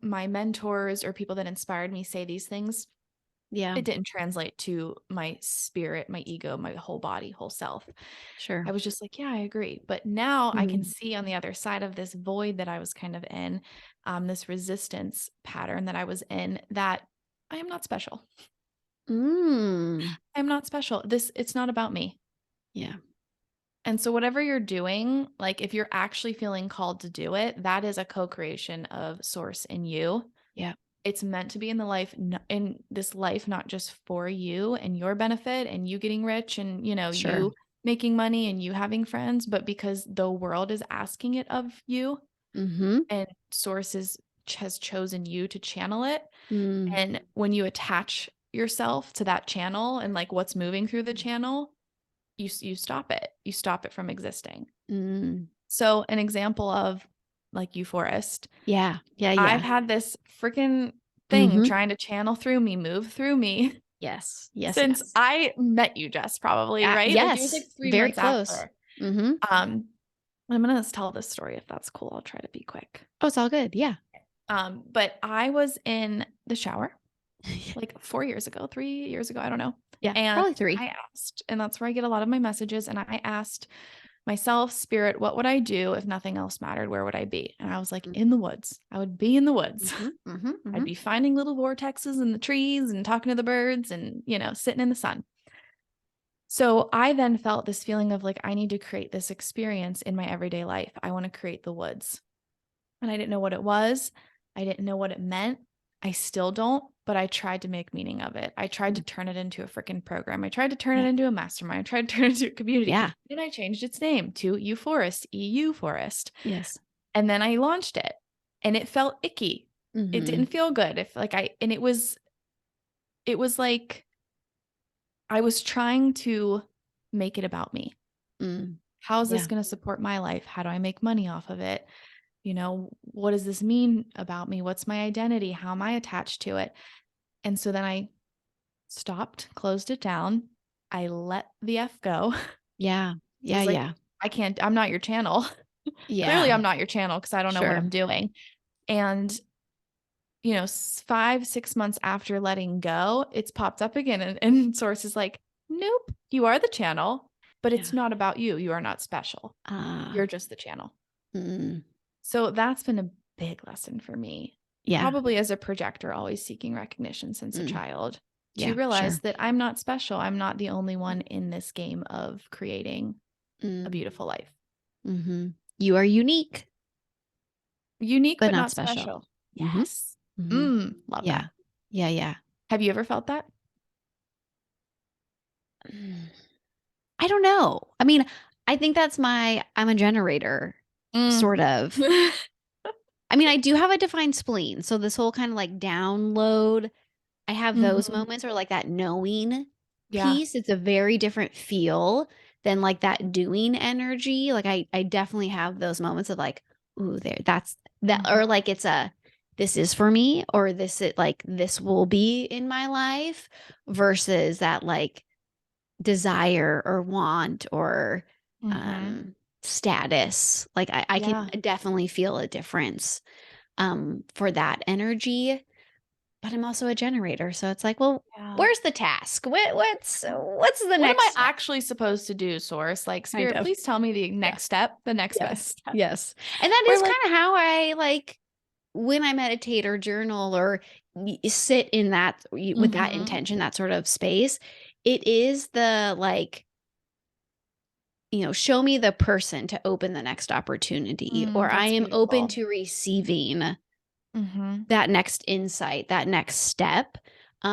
my mentors or people that inspired me say these things. Yeah, It didn't translate to my spirit, my ego, my whole body, whole self. sure. I was just like, yeah, I agree. But now I can Mm, see on the other side of this void that I was kind of in, this resistance pattern that I was in, that I am not special. mm, I'm not special. It's not about me. yeah, And so whatever you're doing, like if you're actually feeling called to do it, that is a co-creation of source in you. yeah, It's meant to be in in this life, not just for you and your benefit and you getting rich and, sure. you making money and you having friends, but because the world is asking it of you Mm-hmm. and source has chosen you to channel it. Mm, And when you attach yourself to that channel and like what's moving through the channel, you stop it. You stop it from existing. mm, So an example of like you forest, yeah, yeah, I've yeah. had this freaking thing Mm-hmm. trying to channel through me, move through me Yes, yes, since yes. I met you, Jess, probably, right? Like it was like Yes, three very months close. after. Mm-hmm. I'm gonna tell this story if that's cool. I'll try to be quick. Oh, it's all good. Yeah. But I was in the shower like 4 years ago, 3 years ago, I don't know. Yeah, And probably three. I asked, and that's where I get a lot of my messages. And I asked myself, spirit, what would I do if nothing else mattered? Where would I be? And I was like, in the woods. I would be in the woods. Mm-hmm. Mm-hmm. I'd Mm-hmm. be finding little vortexes in the trees and talking to the birds and, sitting in the sun. So I then felt this feeling of like, I need to create this experience in my everyday life. I want to create the woods. And I didn't know what it was. I didn't know what it meant. I still don't, but I tried to make meaning of it. I tried to Mm, turn it into a freaking program. I tried to turn it yeah. into a mastermind. I tried to turn it into a community. Yeah. Then I changed its name to U Forest, EU Forest. Yes. And then I launched it and it felt icky. It Mm-hmm. didn't feel good. If like and it was like I was trying to make it about me. Mm, How is this yeah. going to support my life? How do I make money off of it? What does this mean about me? What's my identity? How am I attached to it? And so then I stopped, closed it down. I let the F go. Yeah. I Yeah. was like, Yeah. I'm not your channel. Clearly, Yeah. I'm not your channel because I don't know what Sure. I'm doing. And 5, 6 months after letting go, it's popped up again. And source is like, nope, you are the channel, but Yeah. it's not about you. You are not special. Uh, You're just the channel. mm, So that's been a big lesson for me, yeah. probably as a projector, always seeking recognition since a Mm, child, to yeah. realize Sure. that I'm not special. I'm not the only one in this game of creating a Mm, beautiful life. mm-hmm. You are unique, Unique, but but not not special. special. Mm-hmm. Yes. Mm-hmm. Love Yeah. that. Yeah. Yeah. Have you ever felt that? Mm. I don't know. I mean, I think I'm a generator, Mm. sort of. I mean, I do have a defined spleen. So this whole kind of like download, I have those Mhm. moments or like that knowing Yeah. piece. It's a very different feel than like that doing energy. Like I definitely have those moments of like, ooh, there, that's that, Mhm. or like it's a this is for me, or this is like this will be in my life versus that like desire or want or Mhm. um status. Like I can Yeah. definitely feel a difference for that energy, but I'm also a generator, so it's like, well, Yeah. where's the task? What's the What am I next step? actually supposed to do, Source? Like, Kind Spirit, of. please tell me the Yeah. next step, the next best Yes. step. Yes. And that Or is like, kind of how I like when I meditate or journal or sit in that with that mhm. intention, that sort of space. It is the like, show me the person to open the next opportunity, or I That's am open beautiful. to receiving Mhm. that next insight, that next step.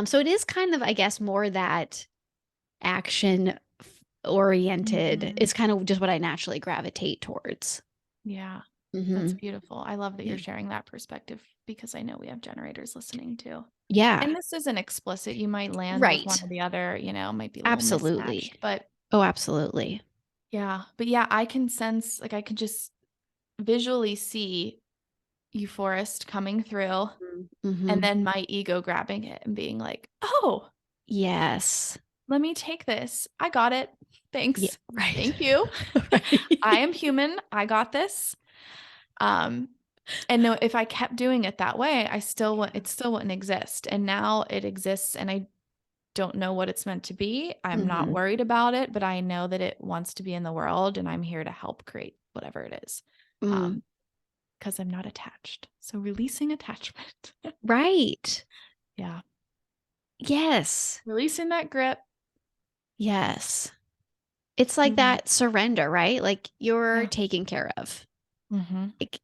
So it is kind of, I guess, more that action oriented Mhm. is kind of just what I naturally gravitate towards. Yeah. That's Hmm. beautiful. I love that you're Yeah. sharing that perspective because I know we have generators listening too. Yeah. And this isn't explicit. You might land with one Right. or the other, might be a little Absolutely. mismatched, but Oh, absolutely. yeah. But yeah, I can sense, like, I could just visually see you, Forest, coming through, and Mm-hmm. then my ego grabbing it and being like, oh, Yes. let me take this. I got it. Yeah. Thanks. Right. Thank you. I Right. am human. I got this. Um, and no, if I kept doing it that way, Yeah. it still wouldn't exist. And now it exists and I don't know what it's meant to be. I'm not Mm-hmm. worried about it, but I know that it wants to be in the world and I'm here to help create whatever it is. Mm. Um, because I'm not attached. So releasing attachment. Right. Yeah. Yes. Releasing that grip. Yes. It's like Mhm. that surrender, right? Like you're Yeah. taken care of. Hmm. Like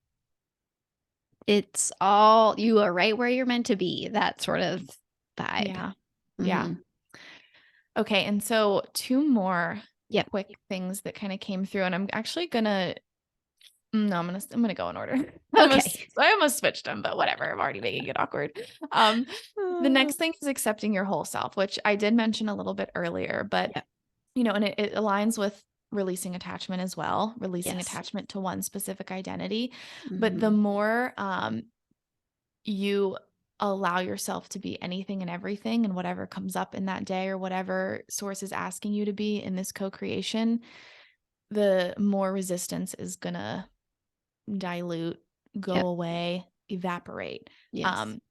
it's all you are right where you're meant to be. That sort of vibe. Yeah. Yeah. Hmm. Okay. And so two more Yep. quick things that kind of came through, and I'm actually gonna no, I'm gonna go in order. Okay. I almost switched them, but whatever. I'm already making it awkward. Um, the Uh, next thing is accepting your whole self, which I did mention a little bit earlier, but yep. and it aligns with releasing attachment as well, releasing Yes. attachment to one specific identity. But the Hmm. more you allow yourself to be anything and everything and whatever comes up in that day or whatever source is asking you to be in this co-creation, the more resistance is gonna dilute, go Yep. away, evaporate. Yes. Um,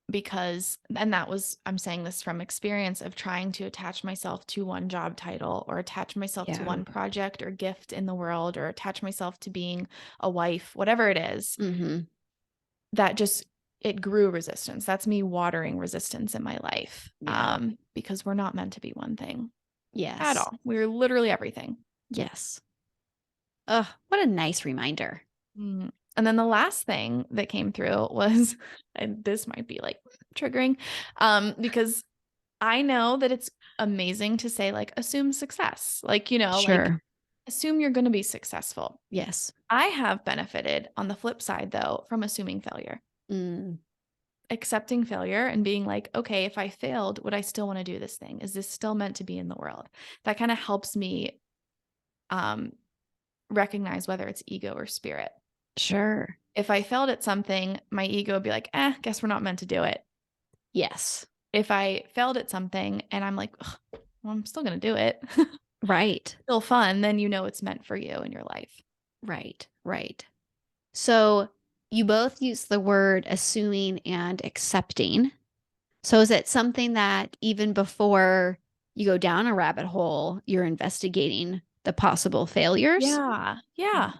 because, and that was, I'm saying this from experience of trying to attach myself to one job title or attach myself to Yeah. one project or gift in the world or attach myself to being a wife, whatever it is, Hmm. that just, it grew resistance. That's me watering resistance in my life. Yeah. Because we're not meant to be one thing at Yes. all. We're literally everything. Yes. Oh, what a nice reminder. Mm. And then the last thing that came through was, and this might be like triggering, because I know that it's amazing to say, like, assume success, like, like, Sure. assume you're going to be successful. Yes. I have benefited on the flip side, though, from assuming failure, Mm, accepting failure and being like, okay, if I failed, would I still want to do this thing? Is this still meant to be in the world? That kind of helps me um, recognize whether it's ego or spirit. sure. If I failed at something, my ego would be like, guess we're not meant to do it. Yes. If I failed at something and I'm like, "Ugh, well, I'm still going to do it, Right. still fun, then it's meant for you in your life. Right. Right. So you both use the word assuming and accepting. So is it something that even before you go down a rabbit hole, you're investigating the possible failures? Yeah. Yeah. Mm.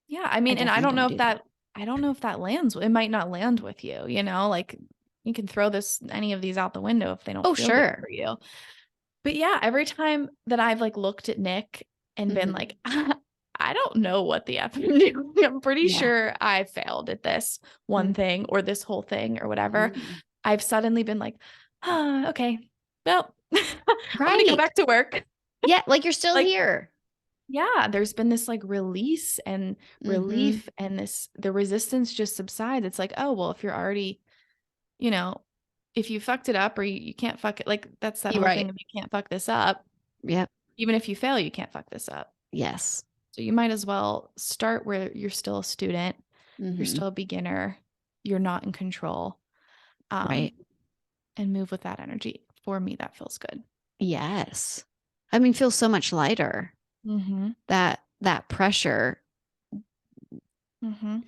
Yeah. I I mean, and definitely don't do that. I don't know if that lands. It might not land with you, like you can throw any of these out the window if they don't Oh, feel good sure. for you. But yeah, every time that I've like looked at Nick and been Hmm. like, I don't know what the F I'm doing. I'm pretty Yeah. sure I failed at this one thing or this whole thing or whatever. Mhm. I've suddenly been like, okay, well, I'm going to go Right. back to work. Yeah. Like you're still Like, here. Yeah, there's been this like release and Mm-hmm. relief, and the resistance just subsides. It's like, oh, well, if you're already, you know, if you fucked it up, or you can't fuck it, like that's that You're whole right. thing of you can't fuck this up. Yep. Even if you fail, you can't fuck this up. Yes. So you might as well start where you're still a student, you're Mm-hmm. still a beginner, you're not in control, um, Right. and move with that energy. For me, that feels good. Yes. I mean, feels so much lighter. Mm-hmm. That pressure Mm-hmm.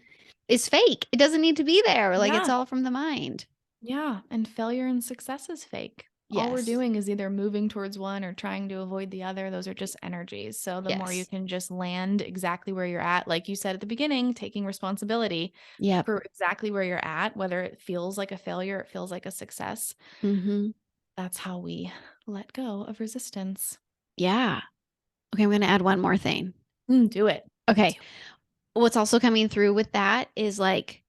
is fake. It doesn't need to be there. Like it's Yeah. all from the mind. Yeah. And failure and success is fake. All we're Yes. doing is either moving towards one or trying to avoid the other. Those are just energies. So the more you Yes. can just land exactly where you're at, like you said at the beginning, taking responsibility Yep. for exactly where you're at, whether it feels like a failure, it feels like a success. Mm-hmm. That's how we let go of resistance. Yeah. Okay, I'm gonna add one more thing. Do it. Okay. Do What's also coming through with that is like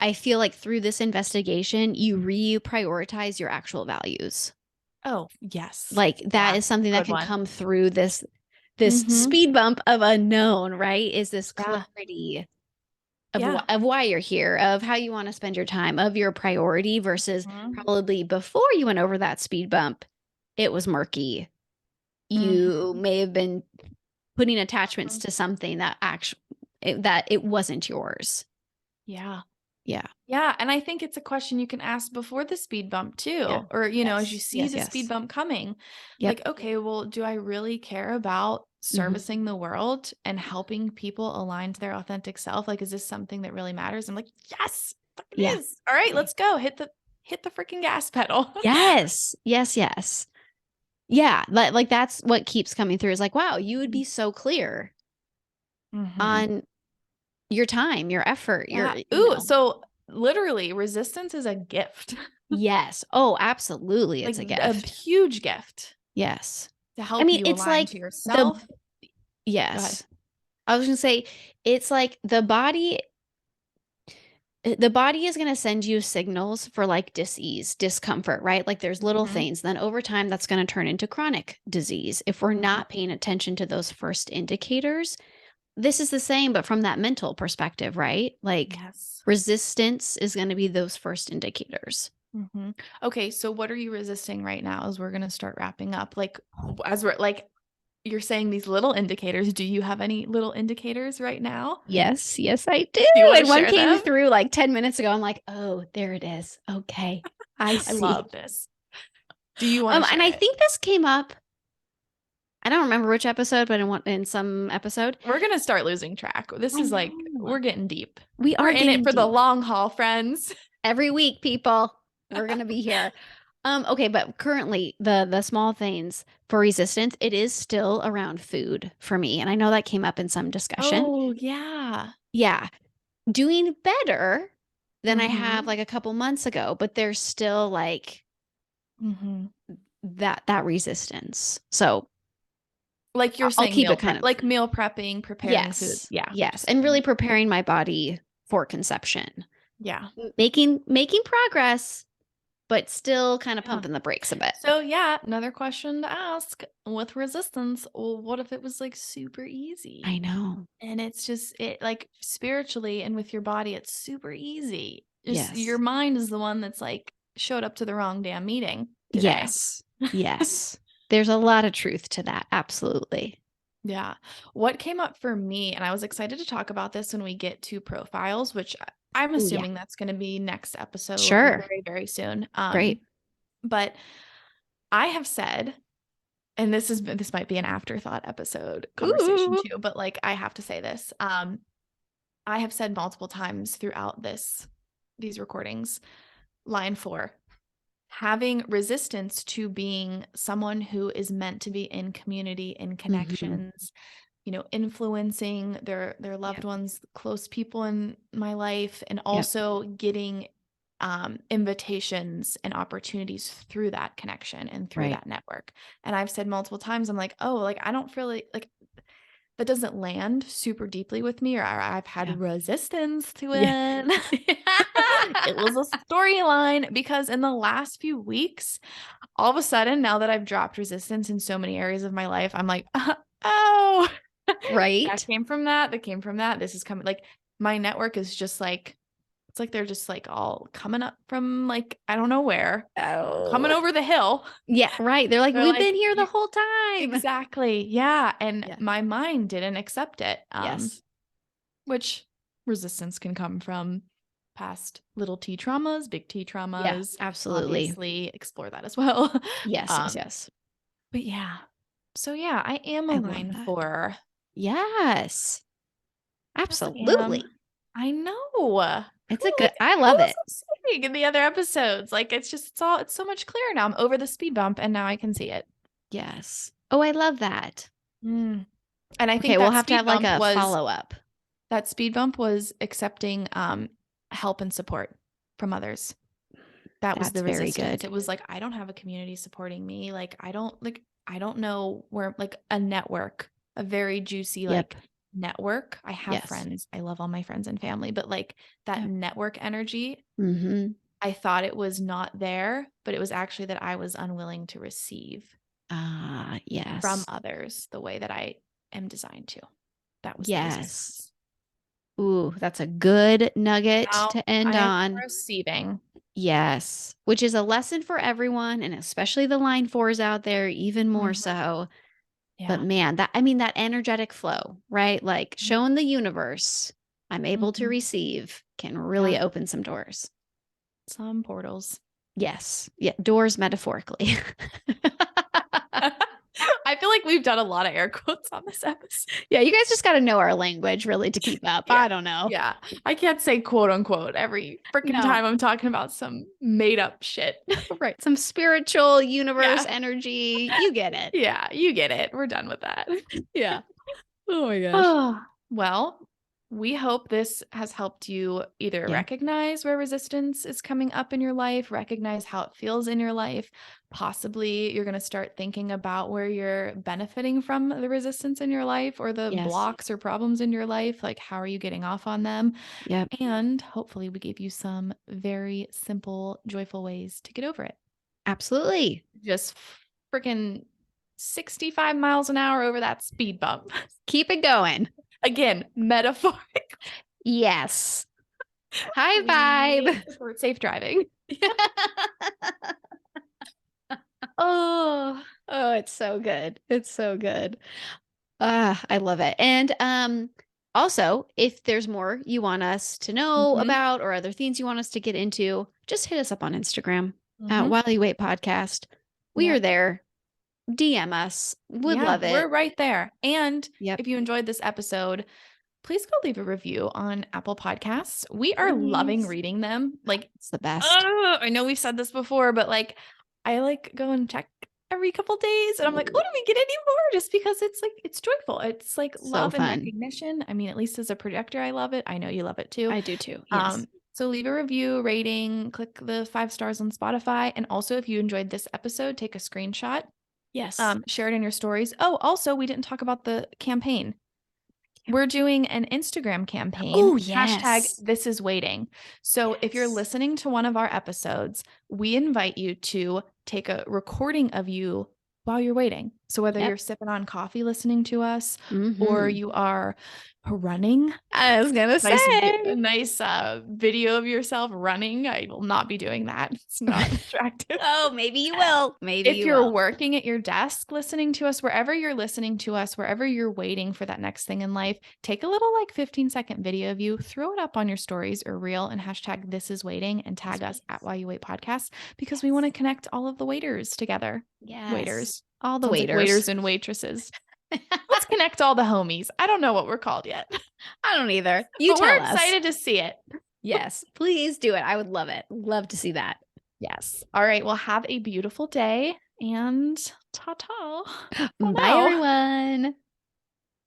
I feel like through this investigation, you reprioritize your actual values. Oh, yes. Like that Yeah. is something that Good can one. come through this Mm-hmm. speed bump of unknown, right? Is this Yeah. clarity Yeah. of why you're here, of how you want to spend your time, of your priority versus Mm-hmm. probably before you went over that speed bump, it was murky. You Mm-hmm. may have been putting attachments to something that it wasn't yours. Yeah. Yeah. Yeah, and I think it's a question you can ask before the speed bump Yeah. too, or as you Yes. see Yes. the speed Yes. bump coming, Yep. like, okay, well, do I really care about Hmm. servicing the world and helping people align to their authentic self? Like, is this something that really matters? I'm like, yes, fuck it Yeah. is. All right, Yeah. let's go. Hit the freaking gas pedal. Yes. Yes. Yes. Yeah. Like that's what keeps coming through is like, wow, you would be so clear Mm-hmm. on your time, your effort, Yeah. your, Ooh, so literally, resistance is a gift, yes. Oh, absolutely. like It's a a gift. huge gift Yes. to I help mean, you it's align like to the, yourself. Go ahead. yes. I was going to say, it's like the body is going to send you signals for like dis-ease, discomfort, right? Like there's little Mm-hmm. things. Then over time, that's going to turn into chronic disease. If we're Mm-hmm. not paying attention to those first indicators, this is the same, but from that mental perspective, right? Like Yes. resistance is going to be those first indicators. Mhm. Okay, so what are you resisting right now as we're gonna start wrapping up? Like, as we're like, you're saying these little indicators. Do you have any little indicators right now? Yes, yes, I do. Do you want to And one share came them? through like 10 minutes ago. I'm like, oh, there it is. Okay. I I see. love this. Do you want to And share I it? think this came up. I don't remember which episode, but in some episode. We're gonna start losing track. This I is like, know. we're getting deep. We We're are in it getting for the deep. long haul, friends. Every week, people. We're gonna be here. Okay, but currently the small things for resistance, it is still around food for me. And I know that came up in some discussion. Oh, yeah. Yeah. Doing better than I have Mm-hmm. like a couple months ago, but there's still like Mm-hmm. that resistance. So Like you're I'll saying keep meal it prep, kind of like meal prepping, preparing food. yes. Yeah, Yes. just And really preparing my body for conception. yeah. Making progress, but still kind of Yeah. pumping the brakes a bit. So yeah, another question to ask with resistance. Well, what if it was like super I easy? know. And it's just it like spiritually and with your body, it's super easy. Just your Yes. mind is the one that's like showed up to the wrong damn meeting today. Yes. Yes. There's a lot of truth to that. Absolutely. Yeah. What came up for me, and I was excited to talk about this when we get to profiles, which I'm Oh, yeah. assuming that's going to be next episode Sure. very, very soon. Great. But I have said, and this might be an afterthought episode conversation Ooh. too, but like I have to say this. I have said multiple times throughout these recordings, line 4, having resistance to being someone who is meant to be in community, in Hmm. connections, influencing their loved Yep. ones, close people in my life, and Yep. also getting invitations and opportunities through that connection and through Right. that network. And I've said multiple times, I'm like, oh, like I don't feel like that doesn't land super deeply with me, or I've had Yeah. resistance to Yeah. it. It was a storyline because in the last few weeks, all of a sudden, now that I've dropped resistance in so many areas of my life, I'm like, oh, that right? came from that. That came from that. This is coming. Like my network is just like, it's like they're just like all coming up from like, I don't know where, coming Oh, over the hill. yeah, right. They're like, They're we've been like, here the you whole time. exactly. Yeah. And Yeah. my mind didn't accept it. Yes. Which resistance can come from past little T traumas, big T Yeah, traumas. absolutely. Obviously, explore that as well. Yes, yes, um, yes. but yeah. So yeah, I am a I love line that. for Yes, yes, I am. absolutely. I know. It's a Like good, I I love it. wasn't saying in the other episodes. Like it's so much clearer now. I'm over the speed bump and now I can see it. Yes. Oh, I love that. Mm. And I Okay, think we'll have to have like a follow up. that speed bump was accepting help and support from others. That was That's the very resistance. good. It was like, I don't have a community supporting me. Like, I don't know where, like a network, a very juicy, Yep. like network. I have Yes. friends. I love all my friends and family, but like that Yep. network energy, Mm-hmm. I thought it was not there, but it was actually that I was unwilling to receive Ah, from yes. others the way that I am designed to. That was the Yes. resistance. Ooh, that's a good nugget Now to end I am on. receiving. Yes, which is a lesson for everyone, and especially the line fours out there, even more Mhm. so. But Yeah. man, that I mean, that energetic flow, right? Like showing the universe I'm able to Mhm. receive can really Yeah. open some doors. Some portals. Yes. Yeah, doors metaphorically. I feel like we've done a lot of air quotes on this episode. Yeah, you guys just got to know our language really to keep up. Yeah. I don't know. Yeah. I can't say quote unquote every freaking No. time I'm talking about some made up shit. Right. Some spiritual universe Yeah. energy. You get it. Yeah. You get it. We're done with that. Yeah. Oh my gosh. Oh, well, we hope this has helped you either Yeah. recognize where resistance is coming up in your life, recognize how it feels in your life. Possibly you're going to start thinking about where you're benefiting from the resistance in your life or the Yes. blocks or problems in your life. Like, how are you getting off on them? Yep. And hopefully, we gave you some very simple, joyful ways to get over it. Absolutely. Just freaking 65 miles an hour over that speed bump. Keep it going. Again, metaphoric. Yes. High We vibe. support safe driving. Oh, Oh, it's so good. It's so good. I love it. And also, if there's more you want us to know hmm about or other things you want us to get into, just hit us up on Instagram at hmm While You Wait Podcast. We are Yep. there. DM us. Would Yeah, love we're it. right there. And Yep. if you enjoyed this episode, please go leave a review on Apple Podcasts. We are loving Please. reading them. Like, It's the best. I know we've said this before, but like, I like go and check every couple days, and I'm like, oh, do we get any more? Just because it's like it's joyful. It's like So love and fun. recognition. I mean, at least as a projector, I love it. I know you love it too. I do too. Yes. Um, so leave a review, rating, click the 5 stars on Spotify, and also if you enjoyed this episode, take a screenshot, Yes. share it in your stories. Oh, also, we didn't talk about the campaign. We're doing an Instagram campaign, Oh, hashtag yes. this is waiting. So if you're Yes. listening to one of our episodes, we invite you to take a recording of you while you're waiting. So whether Yep. you're sipping on coffee listening to us or Mm-hmm. you are running, I was gonna a say. nice video of yourself running. I will not be doing that. It's not attractive. Oh, maybe you will. Maybe If you you're will. working at your desk listening to us, wherever you're listening to us, wherever you're waiting for that next thing in life, take a little like 15-second video of you, throw it up on your stories or reel and hashtag this is waiting and tag us at While You Wait Podcast because we want to connect all of the waiters together. Yes. Waiters. All the Sounds like waiters. waiters and waitresses. Let's connect all the homies. I don't know what we're called yet, I don't either. You but we're tell us. excited to see it. Yes, please do it. I would love it. Love to see that. Yes. All right. Well, have a beautiful day and ta ta. Oh Bye, no. everyone.